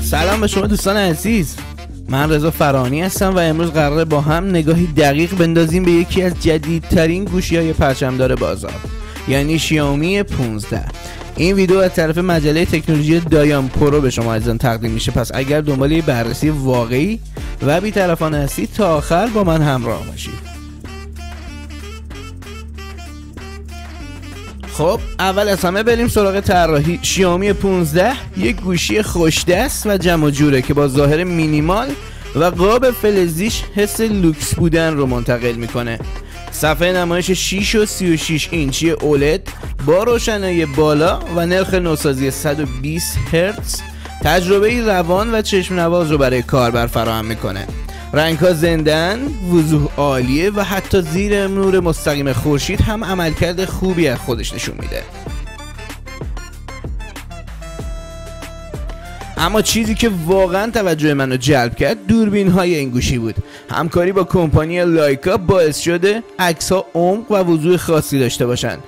سلام به شما دوستان عزیز، من رضا فرانی هستم و امروز قراره با هم نگاهی دقیق بندازیم به یکی از جدیدترین گوشی‌های پرچمدار بازار، یعنی شیائومی 15. این ویدیو از طرف مجله تکنولوژی دایان پرو به شما عزیزان تقدیم میشه، پس اگر دنبال یه بررسی واقعی و بی‌طرفانه هستید تا آخر با من همراه باشید. خب اول از همه بریم سراغ طراحی. شیائومی 15 یک گوشی خوش‌دست و جمع و جوره که با ظاهر مینیمال و قاب فلزیش حس لوکس بودن رو منتقل میکنه. صفحه نمایش 6 و 36 اینچی اولد با روشنایی بالا و نرخ نوسازی 120 هرتز تجربه روان و چشم نواز رو برای کاربر فراهم میکنه. رنگ‌ها زنده‌اند، وضوح عالیه و حتی زیر نور مستقیم خورشید هم عملکرد خوبی از خودش نشون میده. اما چیزی که واقعا توجه منو جلب کرد دوربین‌های این گوشی بود. همکاری با کمپانی لایکا باعث شده عکس‌ها عمق و وضوح خاصی داشته باشن.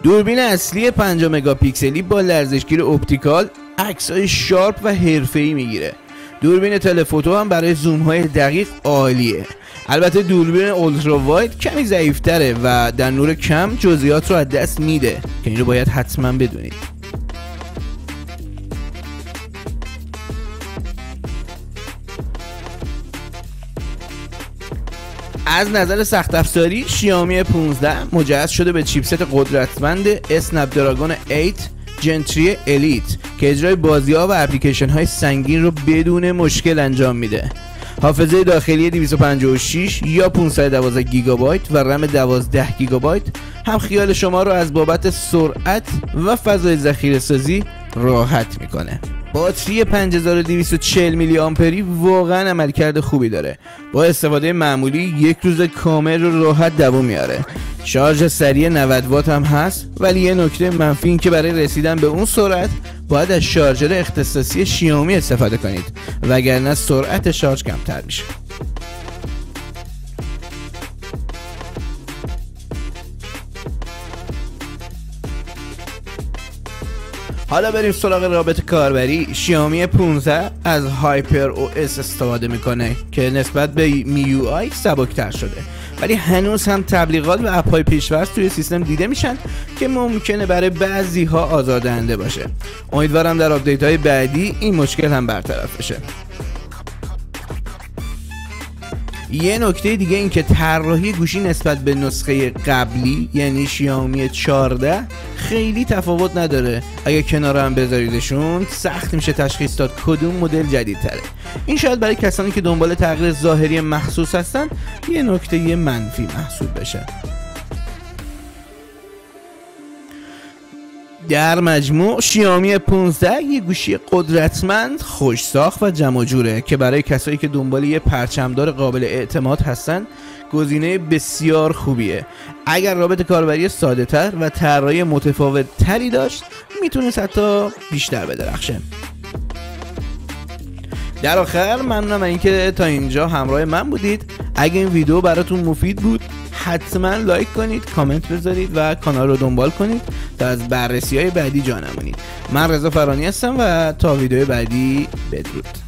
دوربین اصلی 5 مگاپیکسلی با لرزشگیر اپتیکال عکس‌های شارپ و حرفه‌ای میگیره. دوربین تلفوتو هم برای زوم های دقیق عالیه. البته دوربین اولترا واید کمی ضعیف‌تره و در نور کم جزئیات رو از دست میده که این رو باید حتما بدونید. از نظر سخت افزاری شیائومی 15 مجهز شده به چیپست قدرتمند اسنپ دراگون 8 جن 3 الیت که اجرای بازی‌ها و اپلیکیشن‌های سنگین رو بدون مشکل انجام میده. حافظه داخلی 256 یا 512 گیگابایت و رم 12 گیگابایت هم خیال شما رو از بابت سرعت و فضای ذخیره‌سازی راحت میکنه. باتری 5240 میلی آمپری واقعا عملکرد خوبی داره. با استفاده معمولی یک روز کامل رو راحت دوام میاره. شارژ سریع 90 وات هم هست، ولی یه نکته منفی این که برای رسیدن به اون سرعت باید از شارژر اختصاصی شیائومی استفاده کنید، وگرنه سرعت شارژ کمتر میشه. حالا بریم سراغ رابط کاربری. شیائومی 15 از هایپر او اس استفاده میکنه که نسبت به میوآی سبکتر شده، ولی هنوز هم تبلیغات و اپ‌های پیش‌فرض توی سیستم دیده میشن که ممکنه برای بعضی‌ها آزاردهنده باشه. امیدوارم در آپدیت‌های بعدی این مشکل هم برطرف بشه. یه نکته دیگه این که طراحی گوشی نسبت به نسخه قبلی یعنی شیائومی 14 خیلی تفاوت نداره. اگه کنار هم بذاریدشون سخت میشه تشخیص داد کدوم مدل جدیدتره. این شاید برای کسانی که دنبال تغییر ظاهری مخصوص هستن یه نکته منفی محسوب بشه. در مجموع شیائومی 15 یه گوشی قدرتمند، خوش ساخت و جمع جوره که برای کسایی که دنبال یه پرچمدار قابل اعتماد هستن گزینه بسیار خوبیه. اگر رابط کاربری ساده تر و طراحی متفاوت تری داشت میتونست حتی بیشتر بدرخشه. در آخر ممنونم اینکه تا اینجا همراه من بودید. اگه این ویدیو براتون مفید بود حتما لایک کنید، کامنت بذارید و کانال رو دنبال کنید تا از بررسی‌های بعدی جا نمونید. من رضا فرانی هستم و تا ویدیو بعدی بدرود.